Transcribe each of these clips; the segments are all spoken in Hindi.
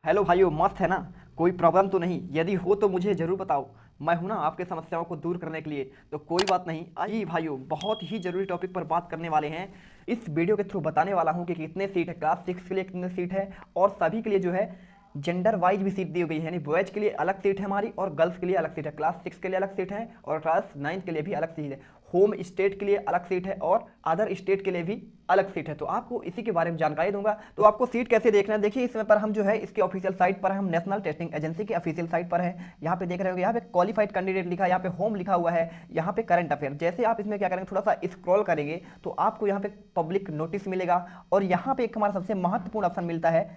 हेलो भाइयों, मस्त है ना। कोई प्रॉब्लम तो नहीं? यदि हो तो मुझे ज़रूर बताओ। मैं हूं ना आपके समस्याओं को दूर करने के लिए। तो कोई बात नहीं, आइए भाइयों, बहुत ही ज़रूरी टॉपिक पर बात करने वाले हैं। इस वीडियो के थ्रू बताने वाला हूं कि कितने सीट है, क्लास 6 के लिए कितने सीट है, और सभी के लिए जो है जेंडर वाइज भी सीट दी गई है। यानी बॉयज़ के लिए अलग सीट है हमारी, और गर्ल्स के लिए अलग सीट है। क्लास 6 के लिए अलग सीट है, और क्लास 9 के लिए भी अलग सीट है। होम स्टेट के लिए अलग सीट है, और अदर स्टेट के लिए भी अलग सीट है। तो आपको इसी के बारे में जानकारी दूंगा। तो आपको सीट कैसे देखना है, देखिए इसमें पर हम जो है इसके ऑफिशियल साइट पर हम नेशनल टेस्टिंग एजेंसी के ऑफिशियल साइट पर है। यहाँ पे देख रहे हो, यहाँ पे क्वालिफाइड कैंडिडेट लिखा है, यहाँ पे होम लिखा हुआ है, यहाँ पे करंट अफेयर। जैसे आप इसमें क्या करेंगे, थोड़ा सा स्क्रॉल करेंगे तो आपको यहाँ पे पब्लिक नोटिस मिलेगा, और यहाँ पे एक हमारा सबसे महत्वपूर्ण ऑप्शन मिलता है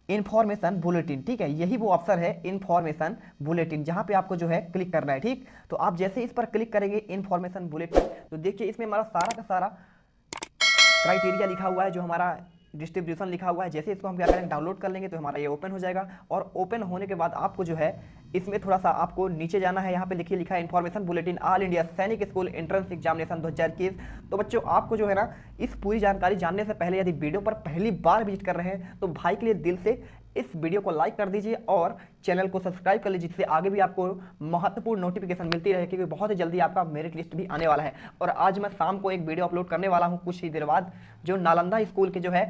इन्फॉर्मेशन बुलेटिन। ठीक है, यही वो अफसर है इन्फॉर्मेशन बुलेटिन, जहां पे आपको जो है क्लिक करना है। ठीक, तो आप जैसे इस पर क्लिक करेंगे इन्फॉर्मेशन बुलेटिन, तो देखिए इसमें हमारा सारा का सारा क्राइटेरिया लिखा हुआ है, जो हमारा डिस्ट्रीब्यूशन लिखा हुआ है। जैसे इसको हम क्या करेंगे, डाउनलोड कर लेंगे तो हमारा ये ओपन हो जाएगा। और ओपन होने के बाद आपको जो है इसमें थोड़ा सा आपको नीचे जाना है। यहाँ पे देखिए लिखा है इन्फॉर्मेशन बुलेटिन ऑल इंडिया सैनिक स्कूल एंट्रेंस एग्जामिनेशन 2021। तो बच्चों, आपको जो है ना इस पूरी जानकारी जानने से पहले यदि वीडियो पर पहली बार विजिट कर रहे हैं तो भाई के लिए दिल से इस वीडियो को लाइक कर दीजिए और चैनल को सब्सक्राइब कर लीजिए, जिससे आगे भी आपको महत्वपूर्ण नोटिफिकेशन मिलती रहे, क्योंकि बहुत ही जल्दी आपका मेरिट लिस्ट भी आने वाला है। और आज मैं शाम को एक वीडियो अपलोड करने वाला हूं कुछ ही देर बाद, जो नालंदा स्कूल के जो है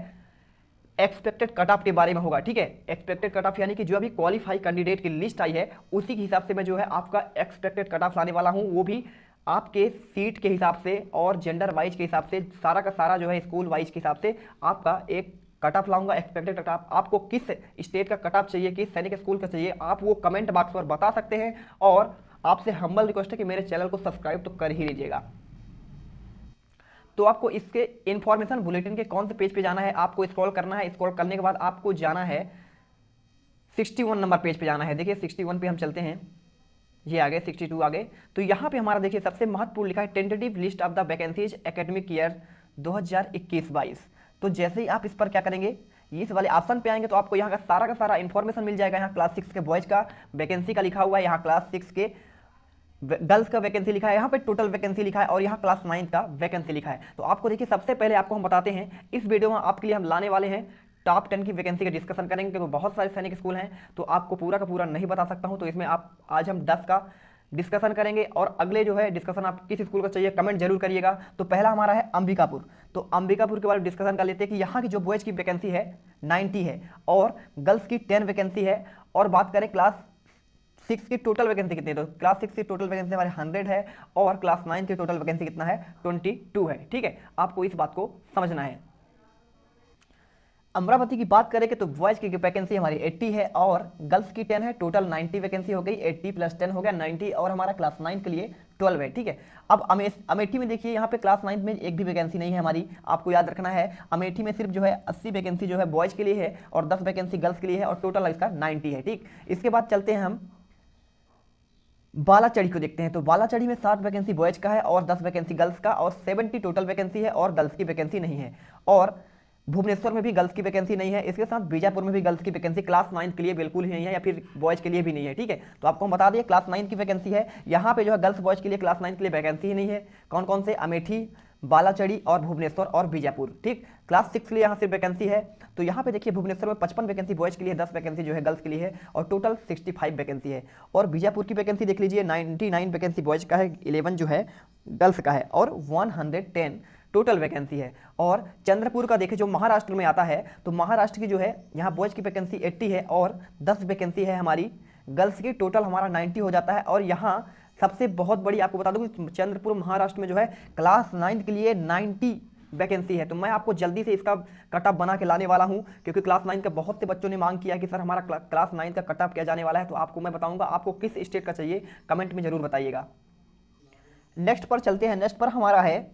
एक्सपेक्टेड कट ऑफ के बारे में होगा। ठीक है, एक्सपेक्टेड कट ऑफ यानी कि जो अभी क्वालिफाई कैंडिडेट की लिस्ट आई है उसी के हिसाब से मैं जो है आपका एक्सपेक्टेड कट ऑफ लाने वाला हूं, वो भी आपके सीट के हिसाब से और जेंडर वाइज के हिसाब से, सारा का सारा जो है स्कूल वाइज के हिसाब से आपका एक कट ऑफ लाऊंगा, एक्सपेक्टेड कट ऑफ। आपको किस स्टेट का कट ऑफ चाहिए, किस सैनिक स्कूल का चाहिए, आप वो कमेंट बॉक्स पर बता सकते हैं। और आपसे हम्बल रिक्वेस्ट है कि मेरे चैनल को सब्सक्राइब तो कर ही लीजिएगा। तो आपको इसके इंफॉर्मेशन बुलेटिन के कौन से पेज पे जाना है, आपको स्क्रॉल करना है। स्क्रॉल करने के बाद आपको जाना है 61 नंबर पेज पे जाना है। देखिए 61 पे हम चलते हैं, ये आगे 62 आगे। तो यहाँ पे हमारा देखिए सबसे महत्वपूर्ण लिखा है tentative list of the vacancies academic year 2021-22। तो जैसे ही आप इस पर क्या करेंगे, इस वाले ऑप्शन पे आएंगे तो आपको यहाँ का सारा इन्फॉर्मेशन मिल जाएगा। यहाँ क्लास 6 के बॉयज का वैकेंसी का लिखा हुआ है, यहाँ क्लास 6 के गर्ल्स का वैकेंसी लिखा है, यहाँ पे टोटल वैकेंसी लिखा है, और यहाँ क्लास 9 का वैकेंसी लिखा है। तो आपको देखिए सबसे पहले आपको हम बताते हैं, इस वीडियो में आपके लिए हम लाने वाले हैं टॉप 10 की वैकेंसी का डिस्कशन करेंगे, क्योंकि बहुत सारे सैनिक स्कूल हैं तो आपको पूरा का पूरा नहीं बता सकता हूं। तो इसमें आप आज हम 10 का डिस्कशन करेंगे, और अगले जो है डिस्कशन आप किस स्कूल का चाहिए कमेंट जरूर करिएगा। तो पहला हमारा है अंबिकापुर। तो अंबिकापुर के बारे में डिस्कशन कर लेते हैं कि यहाँ की जो बॉयज की वैकेंसी है 90 है, और गर्ल्स की 10 वैकेंसी है। और बात करें क्लास 6 की टोटल वैकेंसी कितनी है, तो क्लास 6 की टोटल वैकेंसी हमारे 100 है, और क्लास 9 की टोटल वैकेंसी कितना है, 22 है। ठीक है, आपको इस बात को समझना है। अमरावती की बात करें कि तो बॉयज की वैकेंसी हमारी 80 है, और गर्ल्स की 10 है। टोटल 90 वैकेंसी हो गई, 80 प्लस 10 हो गया 90, और हमारा क्लास 9 के लिए 12 है। ठीक है, अब अमेठी में देखिए, यहाँ पे क्लास 9 में एक भी वैकेंसी नहीं है हमारी। आपको याद रखना है, अमेठी में सिर्फ जो है 80 वैकेंसी जो है बॉयज के लिए है, और 10 वैकेंसी गर्ल्स के लिए है, और टोटल इसका 90 है। ठीक, इसके बाद चलते हैं हम बालाचड़ी को देखते हैं। तो बालाचड़ी में 60 वैकेंसी बॉयज का है, और 10 वैकेंसी गर्ल्स का, और 70 टोटल वैकेंसी है, और गर्ल्स की वैकेंसी नहीं है। और भुवनेश्वर में भी गर्ल्स की वैकेंसी नहीं है। इसके साथ बीजापुर में भी गर्ल्स की वैकेंसी क्लास 9 के लिए बिल्कुल ही नहीं है, या फिर बॉयज के लिए भी नहीं है। ठीक है, तो आपको हम बता दिए क्लास 9 की वैकेंसी है। यहाँ पे जो है गर्ल्स बॉयज के लिए क्लास 9 के लिए वैकेंसी ही नहीं है। कौन कौन से, अमेठी, बालाचड़ी और भुवनेश्वर और बीजापुर। ठीक, क्लास 6 के लिए यहाँ सिर्फ वैकेंसी है। तो यहाँ पे देखिए भुवनेश्वर में 55 वैकेंसी बॉयज के लिए, 10 वैकेंसी जो है गर्ल्स के लिए है, और टोटल 65 वैकेंसी है। और बीजापुर की वैकेंसी देख लीजिए, 99 वैकेंसी बॉयज का है, 11 जो है गर्ल्स का है, और 110 टोटल वैकेंसी है। और चंद्रपुर का देखिए जो महाराष्ट्र में आता है, तो महाराष्ट्र की जो है यहाँ बॉयज की वैकेंसी 80 है, और 10 वैकेंसी है हमारी गर्ल्स की, टोटल हमारा 90 हो जाता है। और यहाँ सबसे बहुत बड़ी आपको बता दूं कि चंद्रपुर महाराष्ट्र में जो है क्लास 9 के लिए 90 वैकेंसी है। तो मैं आपको जल्दी से इसका कट ऑफ बना के लाने वाला हूं, क्योंकि क्लास 9 के बहुत से बच्चों ने मांग किया कि सर हमारा क्लास 9 का कट ऑफ क्या जाने वाला है। तो आपको मैं बताऊंगा, आपको किस स्टेट का चाहिए कमेंट में जरूर बताइएगा। नेक्स्ट पर चलते हैं, नेक्स्ट पर हमारा है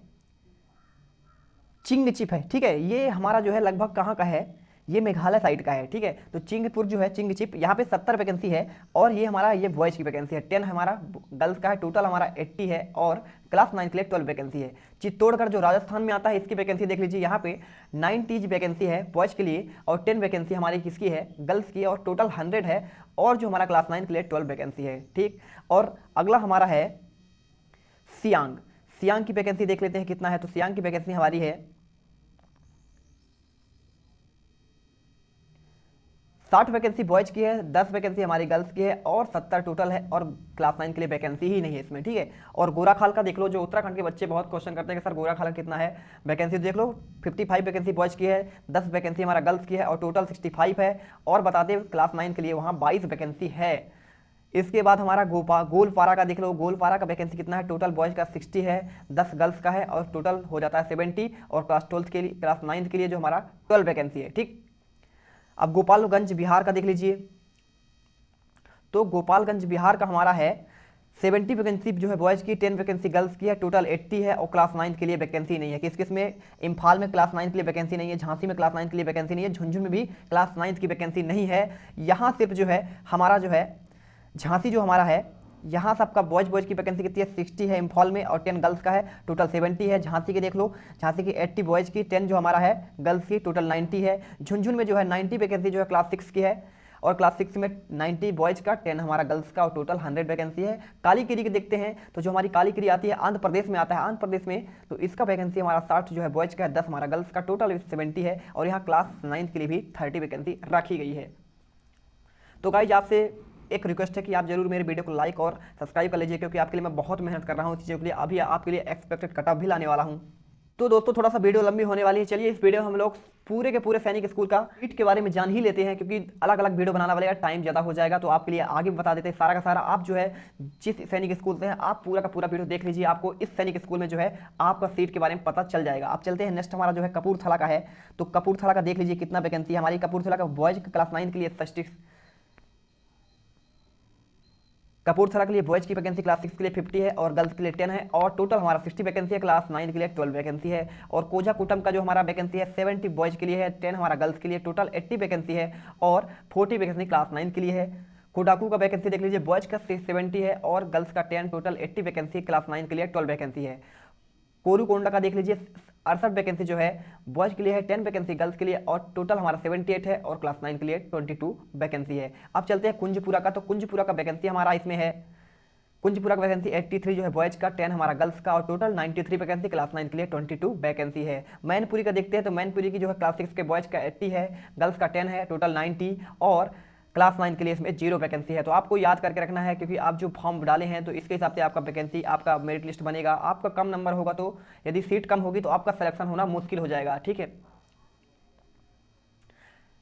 चिंगचिप है। ठीक है, ये हमारा जो है लगभग कहाँ का है, ये मेघालय साइड का है। ठीक है, तो चिंगपुर जो है चिंगचिप, यहाँ पे 70 वैकेंसी है, और ये हमारा ये बॉयज की वैकेंसी है, 10 हमारा गर्ल्स का है, टोटल हमारा 80 है, और क्लास 9 के लिए 12 वैकेंसी है। चित्तौड़गढ़ जो राजस्थान में आता है, इसकी वैकेंसी देख लीजिए, यहाँ पे 90 वैकेंसी है बॉयज के लिए, और 10 वैकेंसी हमारी किसकी है, गर्ल्स की, और टोटल 100 है, और जो हमारा क्लास 9 के लिए 12 वैकेंसी है। ठीक, और अगला हमारा है सियांग। सियांग की वैकेंसी देख लेते हैं कितना है। तो सियांग की वैकेंसी हमारी है 60 वैकेंसी बॉयज़ की है, 10 वैकेंसी हमारी गर्ल्स की है और 70 टोटल है और क्लास 9 के लिए वैकेंसी ही नहीं है इसमें, ठीक है। और गोराखाल का देख लो, जो उत्तराखंड के बच्चे बहुत क्वेश्चन करते हैं कि सर गोराखाल कितना है वैकेंसी, देख लो 55 वैकेंसी बॉयज़ की है, 10 वैकेंसी हमारा गर्ल्स की है और टोटल 65 है। और बता दें क्लास 9 के लिए वहाँ 22 वैकेंसी है। इसके बाद हमारा गोलपारा का देख लो, गोलपारा का वैकेंसी कितना है, टोटल बॉयज़ का 60 है, 10 गर्ल्स का है और टोटल हो जाता है 70 और क्लास 12 के लिए, क्लास 9 के लिए जो हमारा 12 वैकेंसी है, ठीक। अब गोपालगंज बिहार का देख लीजिए, तो गोपालगंज बिहार का हमारा है 70 वैकेंसी जो है बॉयज़ की, 10 वैकेंसी गर्ल्स की है, टोटल 80 है और क्लास 9 के लिए वैकेंसी नहीं है। किस किस में, इम्फाल में क्लास 9 के लिए वैकेंसी नहीं है, झांसी में क्लास 9 के लिए वैकेंसी नहीं है, झुंझुनू में भी क्लास 9 की वैकेंसी नहीं है। यहाँ सिर्फ जो है हमारा जो है झांसी जो हमारा है, यहाँ सबका बॉयज़ की वैकेंसी कितनी है, 60 है इम्फॉल में और 10 गर्ल्स का है, टोटल 70 है। झांसी के देख लो, झांसी की 80 बॉयज़ की, 10 जो हमारा है गर्ल्स की, टोटल 90 है। झुंझुन में जो है 90 वैकेंसी जो है क्लास 6 की है और क्लास 6 में 90 बॉयज़ का, 10 हमारा गर्ल्स का और टोटल 100 वैकेंसी है। कालीकिरी के देखते हैं तो जो हमारी कालीकिरी आती है आंध्र प्रदेश में आता है, आंध्र प्रदेश में तो इसका वैकेंसी हमारा 60 जो है बॉयज़ का है, 10 हमारा गर्ल्स का, टोटल 70 है और यहाँ क्लास 9 के लिए भी 30 वैकेंसी रखी गई है। तो गाइज आपसे एक रिक्वेस्ट है कि आप जरूर मेरे वीडियो को लाइक और सब्सक्राइब कर लीजिए, क्योंकि आपके लिए मैं बहुत मेहनत कर रहा हूँ चीज़ों के लिए, अभी आपके लिए एक्सपेक्टेड कट ऑफ भी लाने वाला हूँ। तो दोस्तों थोड़ा सा वीडियो लंबी होने वाली है, चलिए इस वीडियो में हम लोग पूरे के पूरे सैनिक स्कूल का सीट के बारे में जान ही लेते हैं, क्योंकि अलग अलग वीडियो बनाना वाले टाइम ज़्यादा हो जाएगा। तो आपके लिए आगे बता देते हैं सारा का सारा। आप जो है जिस सैनिक स्कूल से हैं आप पूरा का पूरा वीडियो देख लीजिए, आपको इस सैनिक स्कूल में जो है आपका सीट के बारे में पता चल जाएगा। आप चलते हैं नेक्स्ट हमारा जो है कपूरथला का है, तो कपूरथला का देख लीजिए कितना वैकेंसी है हमारी। कपूरथला का बॉयज़ क्लास 9 के लिए 60, कपूरथला के लिए बॉयज़ की वैकेंसी क्लास 6 के लिए 50 है और गर्ल्स के लिए 10 है और टोटल हमारा 60 वैकेंसी है। क्लास 9 के लिए 12 वैकेंसी है। और कोझाकुटम का जो हमारा वैकेंसी है 70 बॉयज़ के लिए है, 10 हमारा गर्ल्स के लिए, टोटल 80 वैकेंसी है और 40 वैकेंसी क्लास 9 के लिए है। कोडाकू का वैकेंसी देख लीजिए, बॉयज़ का 70 है और गर्ल्स का 10, टोटल 80 वैकेंसी, क्लास 9 के लिए 12 वैकेंसी है। कोरुकोंडा का देख लीजिए 68 वैकेंसी जो है बॉयज़ के लिए है, 10 वैकेंसी गर्ल्स के लिए और टोटल हमारा 78 है और क्लास 9 के लिए 22 वैकेंसी है। अब चलते हैं कुंजपुरा का, तो कुंजपुरा का वैकेंसी हमारा इसमें है, कुंजपुरा का वैकेंसी 83 जो है बॉयज़ का, 10 हमारा गर्ल्स का और टोटल 93 वैकेंसी, क्लास 9 के लिए 22 वैकेंसी है। मैनपुरी का देखते हैं तो मैनपुरी की जो है क्लास 6 के बॉयज़ का 80 है, गर्ल्स का 10 है, टोटल 90 और क्लास 9 के लिए इसमें 0 वैकेंसी है। तो आपको याद करके रखना है, क्योंकि आप जो फॉर्म डाले हैं तो इसके हिसाब से आपका वैकेंसी, आपका मेरिट लिस्ट बनेगा। आपका कम नंबर होगा तो यदि सीट कम होगी तो आपका सिलेक्शन होना मुश्किल हो जाएगा, ठीक है।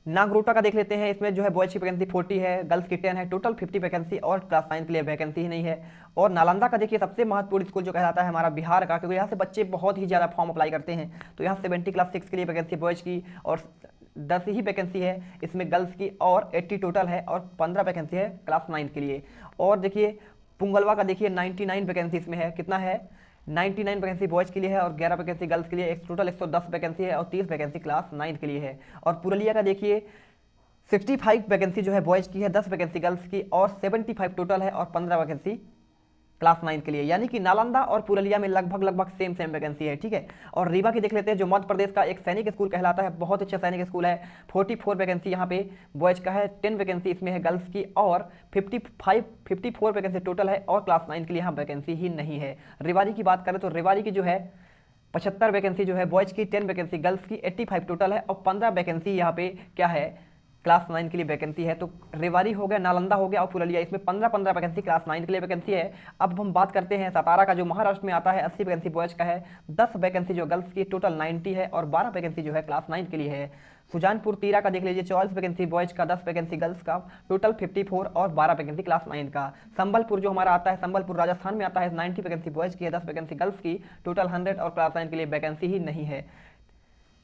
नागरोटा का देख लेते हैं, इसमें जो है बॉयज़ की वैकेंसी 40 है, गर्ल्स की 10 है, टोटल 50 वैकेंसी और क्लास 9 के लिए वैकेंसी ही नहीं है। और नालंदा का देखिए सबसे महत्वपूर्ण स्कूल जो कहलाता है हमारा बिहार का, क्योंकि यहाँ से बच्चे बहुत ही ज़्यादा फॉर्म अप्लाई करते हैं। तो यहाँ 70 क्लास 6 के लिए वैकेंसी बॉयज़ की और 10 ही वैकेंसी है इसमें गर्ल्स की और 80 टोटल है और 15 वैकेंसी है क्लास 9 के लिए। और देखिए पुंगलवा का देखिए 99 वैकेंसी इसमें है, कितना है 99 वैकेंसी बॉयज़ के लिए है और 11 वैकेंसी गर्ल्स के लिए, एक टोटल 110 वैकेंसी है और 30 वैकेंसी क्लास 9 के लिए है। और पुरुलिया का देखिए 65 वैकेंसी जो है बॉयज़ की है, 10 वैकेंसी गर्ल्स की और 75 टोटल है और 15 वैकेंसी क्लास 9 के लिए, यानी कि नालंदा और पुरुलिया में लगभग सेम वैकेंसी है, ठीक है। और रीवा की देख लेते हैं, जो मध्य प्रदेश का एक सैनिक स्कूल कहलाता है, बहुत अच्छा सैनिक स्कूल है। 44 वैकेंसी यहाँ पे बॉयज़ का है, 10 वैकेंसी इसमें है गर्ल्स की और 54 वैकेंसी टोटल है और क्लास 9 के लिए यहाँ वैकेंसी ही नहीं है। रेवाड़ी की बात करें तो रेवाड़ी की जो है 75 वैकेंसी जो है बॉयज़ की, 10 वैकेंसी गर्ल्स की, 85 टोटल है और 15 वैकेंसी यहाँ पे क्या है क्लास 9 के लिए वैकेंसी है। तो रेवाड़ी हो गया, नालंदा हो गया और पुरुलिया, इसमें 15 वैकेंसी क्लास 9 के लिए वैकेंसी है। अब हम बात करते हैं सतारा का, जो महाराष्ट्र में आता है, 80 वैकेंसी बॉयज़ का है, 10 वैकेंसी जो गर्ल्स की, टोटल 90 है और 12 वैकेंसी जो है क्लास 9 के लिए है। सुजानपुर तीरा का देख लीजिए, 44 वैकेंसी बॉयज़ का, 10 वैकेंसी गर्ल्स का, टोटल 54 और 12 वैकेंसी क्लास 9 का। संबलपुर जो हमारा आता है, संबलपुर राजस्थान में आता है, 90 वैकेंसी बॉयज़ की है, 10 वैकेंसी गर्ल्स की, टोटल 100 और क्लास 9 के लिए वैकेंसी ही नहीं है।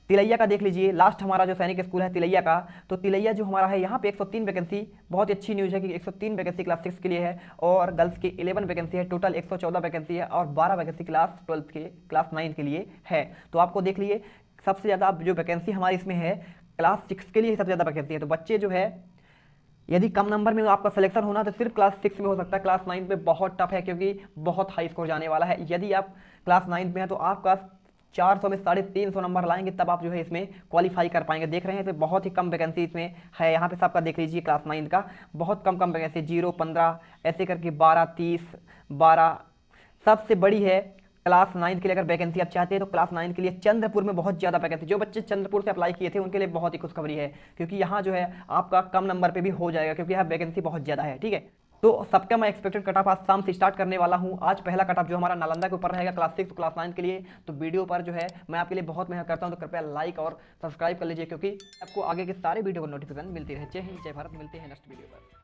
तिलैया का देख लीजिए, लास्ट हमारा जो सैनिक स्कूल है तिलैया का, तो तिलैया जो हमारा है यहाँ पे 103 वैकेंसी, बहुत अच्छी न्यूज़ है कि 103 वैकेंसी क्लास 6 के लिए है और गर्ल्स की 11 वैकेंसी है, टोटल 114 वैकेंसी है और 12 वैकेंसी क्लास 12 के क्लास 9 के लिए है। तो आपको देख लिए सबसे ज़्यादा जो वैकेंसी हमारी इसमें है क्लास 6 के लिए सबसे ज़्यादा वैकेंसी है। तो बच्चे जो है यदि कम नंबर में आपका सिलेक्शन होना तो सिर्फ क्लास 6 में हो सकता है, क्लास 9 में बहुत टफ है क्योंकि बहुत हाई स्कोर जाने वाला है। यदि आप क्लास 9 में हैं तो आपका 400 में 350 नंबर लाएंगे तब आप जो है इसमें क्वालिफाई कर पाएंगे। देख रहे हैं तो बहुत ही कम वैकेंसी इसमें है, यहाँ पे सबका देख लीजिए क्लास 9 का बहुत कम वैकेंसी, 0, 15 ऐसे करके 12, 30, 12, सबसे बड़ी है क्लास 9 के लिए अगर वैकेंसी आप चाहते हैं तो क्लास 9 के लिए चंद्रपुर में बहुत ज़्यादा वैकेंसी, जो बच्चे चंद्रपुर से अप्लाई किए थे उनके लिए बहुत ही खुशखबरी है, क्योंकि यहाँ जो है आपका कम नंबर पे भी हो जाएगा, क्योंकि यहाँ वैकेंसी बहुत ज़्यादा है। ठीक है, तो सबका मैं एक्सपेक्टेड कट ऑफ आज शाम से स्टार्ट करने वाला हूँ। आज पहला कट ऑफ जो हमारा नालंदा के ऊपर रहेगा क्लास 6 क्लास 9 के लिए, तो वीडियो पर जो है मैं आपके लिए बहुत मेहनत करता हूँ, तो कृपया लाइक और सब्सक्राइब कर लीजिए, क्योंकि आपको आगे के सारे वीडियो को नोटिफिकेशन मिलती रहे। जय हिंद, जय भारत, मिलते हैं नेक्स्ट वीडियो पर।